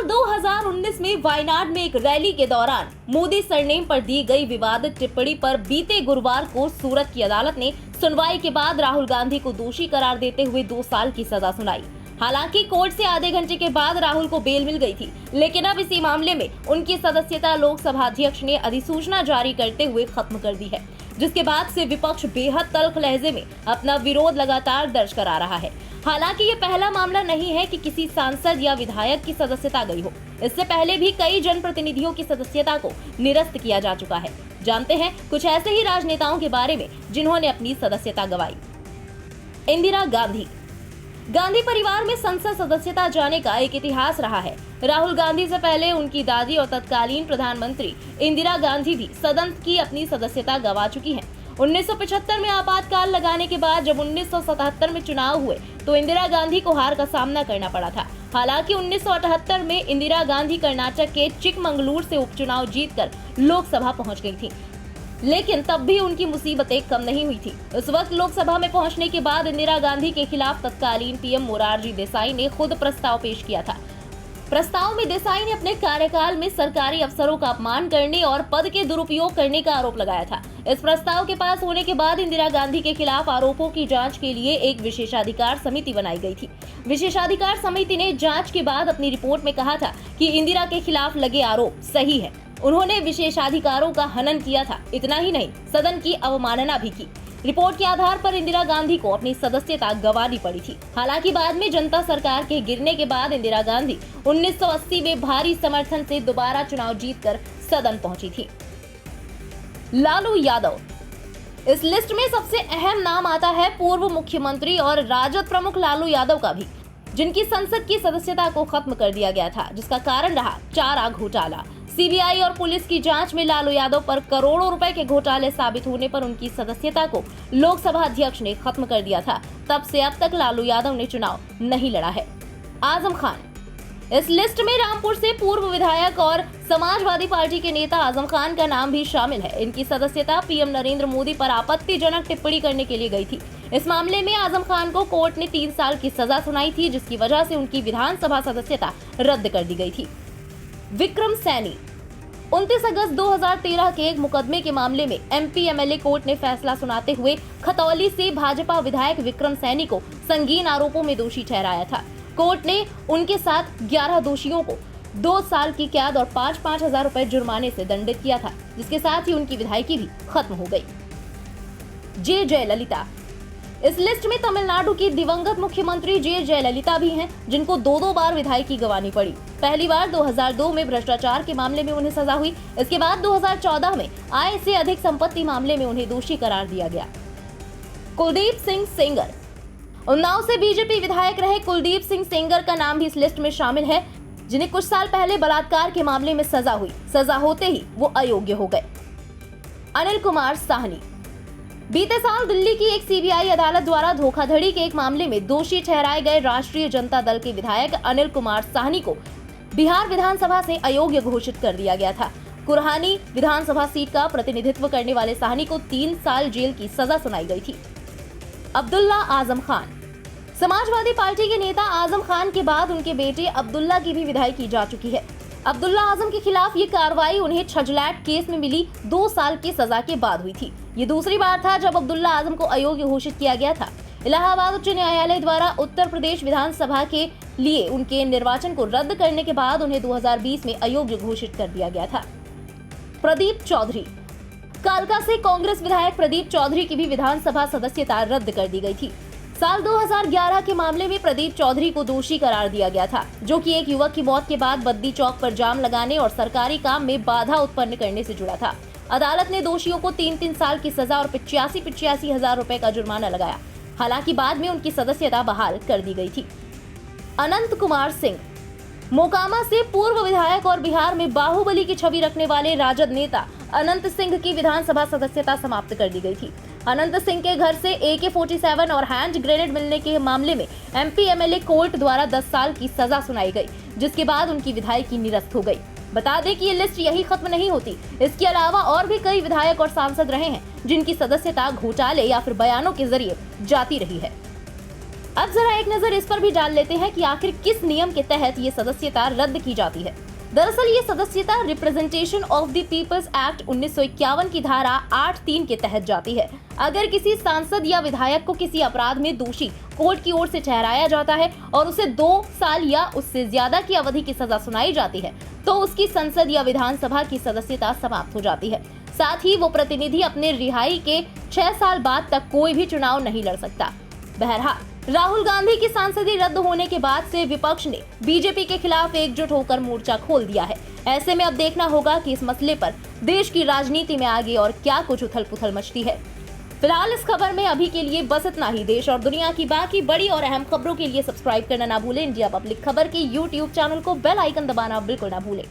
साल 2019 में वायनाड में एक रैली के दौरान मोदी सरनेम पर दी गई विवादित टिप्पणी पर बीते गुरुवार को सूरत की अदालत ने सुनवाई के बाद राहुल गांधी को दोषी करार देते हुए 2 साल की सजा सुनाई। हालांकि कोर्ट से आधे घंटे के बाद राहुल को बेल मिल गई थी, लेकिन अब इसी मामले में उनकी सदस्यता लोकसभा अध्यक्ष ने अधिसूचना जारी करते हुए खत्म कर दी है, जिसके बाद से विपक्ष बेहद तल्ख लहजे में अपना विरोध लगातार दर्ज करा रहा है। हालांकि ये पहला मामला नहीं है कि किसी सांसद या विधायक की सदस्यता गई हो। इससे पहले भी कई जनप्रतिनिधियों की सदस्यता को निरस्त किया जा चुका है। जानते हैं कुछ ऐसे ही राजनेताओं के बारे में जिन्होंने अपनी सदस्यता गंवाई। इंदिरा गांधी। गांधी परिवार में संसद सदस्यता जाने का एक इतिहास रहा है। राहुल गांधी से पहले उनकी दादी और तत्कालीन प्रधानमंत्री इंदिरा गांधी भी सदन की अपनी सदस्यता गंवा चुकी हैं। 1975 में आपातकाल लगाने के बाद जब 1977 में चुनाव हुए तो इंदिरा गांधी को हार का सामना करना पड़ा था। हालांकि 1978 में इंदिरा गांधी कर्नाटक के चिकमंगलुरु से उपचुनाव जीतकर लोकसभा पहुंच गई थी, लेकिन तब भी उनकी मुसीबतें कम नहीं हुई थी। उस वक्त लोकसभा में पहुंचने के बाद इंदिरा गांधी के खिलाफ तत्कालीन पीएम मोरारजी देसाई ने खुद प्रस्ताव पेश किया था। प्रस्ताव में देसाई ने अपने कार्यकाल में सरकारी अफसरों का अपमान करने और पद के दुरुपयोग करने का आरोप लगाया था। इस प्रस्ताव के पास होने के बाद इंदिरा गांधी के खिलाफ आरोपों की जांच के लिए एक विशेषाधिकार समिति बनाई गई थी। विशेषाधिकार समिति ने जांच के बाद अपनी रिपोर्ट में कहा था कि इंदिरा के खिलाफ लगे आरोप सही है। उन्होंने विशेषाधिकारों का हनन किया था। इतना ही नहीं, सदन की अवमानना भी की। रिपोर्ट के आधार पर इंदिरा गांधी को अपनी सदस्यता गंवानी पड़ी थी। हालांकि बाद में जनता सरकार के गिरने के बाद इंदिरा गांधी 1980 में भारी समर्थन से दोबारा चुनाव जीतकर सदन पहुंची थी। लालू यादव। इस लिस्ट में सबसे अहम नाम आता है पूर्व मुख्यमंत्री और राजद प्रमुख लालू यादव का भी, जिनकी संसद की सदस्यता को खत्म कर दिया गया था, जिसका कारण रहा चारा घोटाला। सीबीआई और पुलिस की जांच में लालू यादव पर करोड़ों रुपए के घोटाले साबित होने पर उनकी सदस्यता को लोकसभा अध्यक्ष ने खत्म कर दिया था। तब से अब तक लालू यादव ने चुनाव नहीं लड़ा है। आजम खान। इस लिस्ट में रामपुर से पूर्व विधायक और समाजवादी पार्टी के नेता आजम खान का नाम भी शामिल है। इनकी सदस्यता पीएम नरेंद्र मोदी पर आपत्तिजनक टिप्पणी करने के लिए गई थी। इस मामले में आजम खान को कोर्ट ने 3 साल की सजा सुनाई थी, जिसकी वजह से उनकी विधानसभा सदस्यता रद्द कर दी गई थी। विक्रम सैनी। 29 अगस्त 2013 के एक मुकदमे के मामले में एमपी एमएलए कोर्ट ने फैसला सुनाते हुए खतौली से भाजपा विधायक विक्रम सैनी को संगीन आरोपों में दोषी ठहराया था। कोर्ट ने उनके साथ 11 दोषियों को 2 साल की कैद और 5-5 हजार रुपए जुर्माने से दंडित किया था, जिसके साथ ही उनकी विधायकी भी खत्म हो गई। जे जयललिता। इस लिस्ट में तमिलनाडु की दिवंगत मुख्यमंत्री जे जयललिता भी हैं, जिनको 2 बार विधायकी गंवानी पड़ी। पहली बार 2002 में भ्रष्टाचार के मामले में उन्हें सजा हुई। इसके बाद 2014 में आय से अधिक संपत्ति मामले में उन्हें दोषी करार दिया गया। कुलदीप सिंह सेंगर। उन्नाव से बीजेपी विधायक रहे कुलदीप सिंह सेंगर का नाम भी इस लिस्ट में शामिल है, जिन्हें कुछ साल पहले बलात्कार के मामले में सजा हुई। सजा होते ही वो अयोग्य हो गए। अनिल कुमार साहनी। बीते साल दिल्ली की एक सीबीआई अदालत द्वारा धोखाधड़ी के एक मामले में दोषी ठहराए गए राष्ट्रीय जनता दल के विधायक अनिल कुमार साहनी को बिहार विधानसभा से अयोग्य घोषित कर दिया गया था। कुरहानी विधानसभा सीट का प्रतिनिधित्व करने वाले साहनी को 3 साल जेल की सजा सुनाई गई थी। अब्दुल्ला आजम खान। समाजवादी पार्टी के नेता आजम खान के बाद उनके बेटे अब्दुल्ला की भी विधायकी जा चुकी है। अब्दुल्ला आजम के खिलाफ ये कार्रवाई उन्हें छजलैट केस में मिली 2 साल की सजा के बाद हुई थी। ये दूसरी बार था जब अब्दुल्ला आजम को अयोग्य घोषित किया गया था। इलाहाबाद उच्च न्यायालय द्वारा उत्तर प्रदेश विधानसभा के लिए उनके निर्वाचन को रद्द करने के बाद उन्हें 2020 में अयोग्य घोषित कर दिया गया था। प्रदीप चौधरी। कालका से कांग्रेस विधायक प्रदीप चौधरी की भी विधानसभा सदस्यता रद्द कर दी गई थी। साल 2011 के मामले में प्रदीप चौधरी को दोषी करार दिया गया था, जो कि एक युवक की मौत के बाद बद्दी चौक पर जाम लगाने और सरकारी काम में बाधा उत्पन्न करने से जुड़ा था। अदालत ने दोषियों को 3-3 साल की सजा और 85-85 हजार रुपए का जुर्माना लगाया। हालांकि बाद में उनकी सदस्यता बहाल कर दी गई थी। अनंत कुमार सिंह। मोकामा से पूर्व विधायक और बिहार में बाहुबली की छवि रखने वाले राजद नेता अनंत सिंह की विधानसभा सदस्यता समाप्त कर दी गई थी। अनंत सिंह के घर से AK-47 और हैंड ग्रेनेड मिलने के मामले में एमपी एमएलए कोर्ट द्वारा 10 साल की सजा सुनाई गई, जिसके बाद उनकी विधायकी निरस्त हो गई। बता दें कि ये लिस्ट यही खत्म नहीं होती। इसके अलावा और भी कई विधायक और सांसद रहे हैं, जिनकी सदस्यता घोटाले या फिर बयानों के जरिए जाती रही है। अब जरा एक नजर इस पर भी डाल लेते हैं कि आखिर किस नियम के तहत ये सदस्यता रद्द की जाती है। दरअसल ये सदस्यता representation of the people's act 1951 की धारा 8(3) के तहत जाती है। अगर किसी सांसद या विधायक को किसी अपराध में दोषी कोर्ट की ओर से ठहराया जाता है और उसे 2 साल या उससे ज्यादा की अवधि की सजा सुनाई जाती है, तो उसकी संसद या विधानसभा की सदस्यता समाप्त हो जाती है। साथ ही वो प्रतिनिधि अपने रिहाई के 6 साल बाद तक कोई भी चुनाव नहीं लड़ सकता। बहरहाल राहुल गांधी की सांसदी रद्द होने के बाद से विपक्ष ने बीजेपी के खिलाफ एकजुट होकर मोर्चा खोल दिया है। ऐसे में अब देखना होगा कि इस मसले पर देश की राजनीति में आगे और क्या कुछ उथल-पुथल मचती है। फिलहाल इस खबर में अभी के लिए बस इतना ही। देश और दुनिया की बाकी बड़ी और अहम खबरों के लिए सब्सक्राइब करना ना भूलें। इंडिया पब्लिक खबर के YouTube चैनल को बेल आइकन दबाना बिल्कुल ना भूलें।